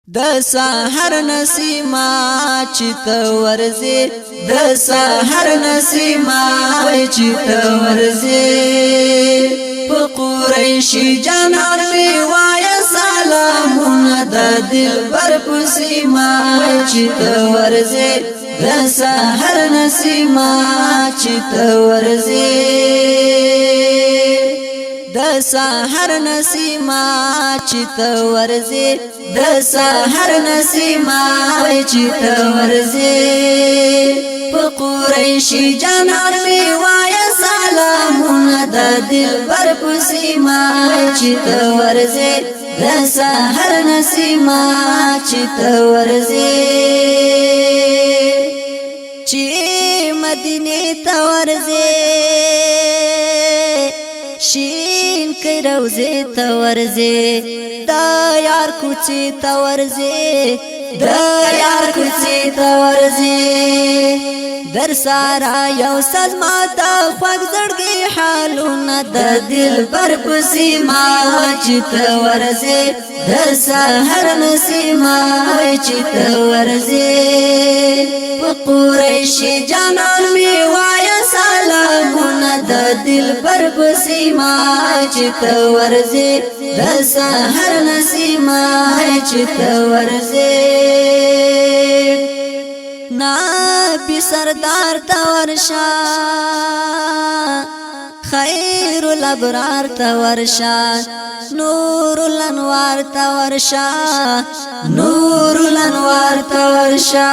د سحر نسیما چت ورزه د سحر نسیما چت ورزه په قریشی جانان می وای سلامونه د دلبر پسیما چت ورزه د سحر نسیما چت ورزه د سحر نسیما چت ورزه د سحر نسیما چت ورزه په قریشی جانان می وای سلامونه د دلبر پسیما چت ورزه د سحر نسیما چت ورزه چې مدینه ته ورزه شین کی روزه تورزه دا یار کوچی تورزه دا یار کوچی تورزه در سارا یو سزما تا خوږ زړګي حالونه د دلبر پسیما چت ورزه د سحر نسیما چت ورزه په قریشی جانان می وای سلامونه د دلبر پسیما چت ورزه د سحر نسیما چت ورزه نبی سردار تورشا خیر الابرار تورشا نور الانوار تورشا نور الانوار تورشا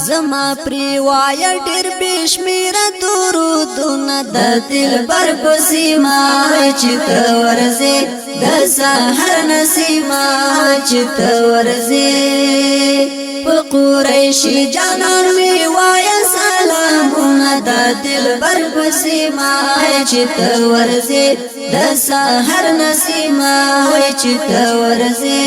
زما پری وای ډیر بشمیر درودونه د دلبر پسیما چت ورزه د سحر نسیما چت ورزه په قریشی جانان می وای سلامونه د دلبر پسیما چت ورزه د سحر نسیما چت ورزه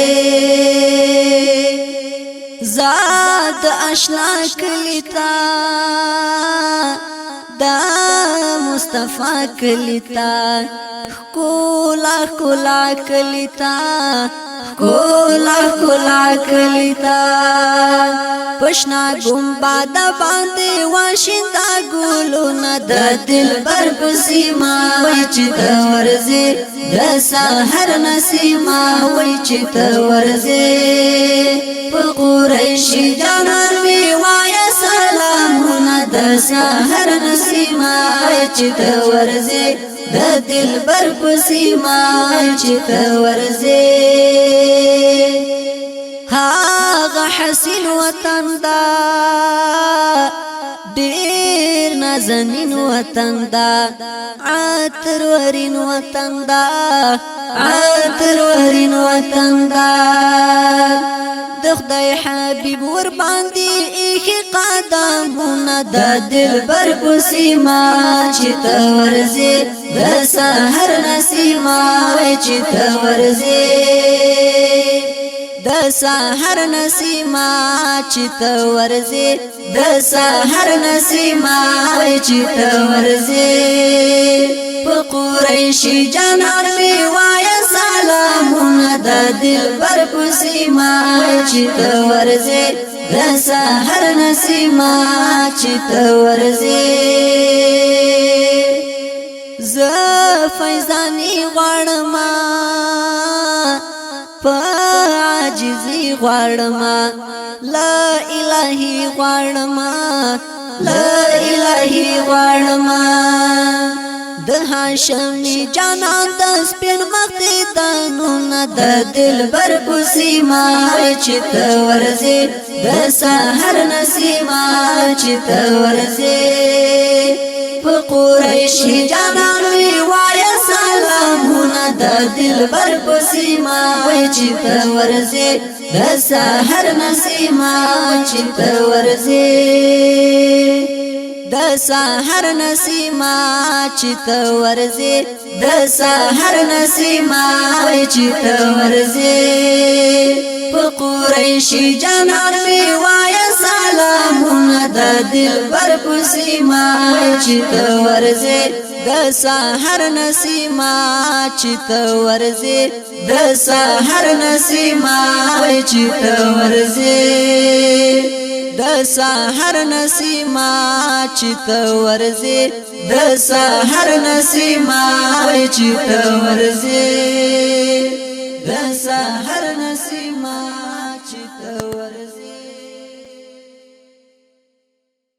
زاد اشنا کلیتا دا مصطفی کلیتا کولا کولا کلیتا کولا کولا کلیتا پښنا ګمبا د باندې واشندا ګلونه د دلبر پسیما چت ورزه د سحر نسیما چت ورزه په قریشی جانان می وای سلامونه د سحر نسیما چت ورزه د دلبر پسیما چت ورزه هاغه حسین وطن دا ډیر نازنین وطن دا عطر ورین وطن دا عطر ورین وطن دا د خدای حبیب ور باندې ایخي قدمونه د دلبر پسیما چت ورزه د سحر نسیما چت ورزه د سحر نسیما چت ورزه د سحر نسیما چت ورزه په قریشی جانان می وای سلامونه د دلبر پسیما چت ورزه د سحر نسیما چت ورزه ز فیضانی غړم په عاجزی غړم لا الہی غړم لا الہی غړم د هاشمی جانان د سپین مختی تنونه د دلبر پسیما چت ورزه د سحر نسیما چت ورزه په قریشی جانان وی وای سلامونه د دلبر پسیما چت ورزه د سحر نسیما چت ورزه د سحر نسیما چت ورزه د سحر نسیما چت ورزه په قریشی جانان می وای سلامونه د دلبر پسیما چت ورزه د سحر نسیما چې ته ورځې د سحر نسیما چې ته ورځې د سحر نسیما چې ته ورځې د سحر نسیما چې ته ورځې د سحر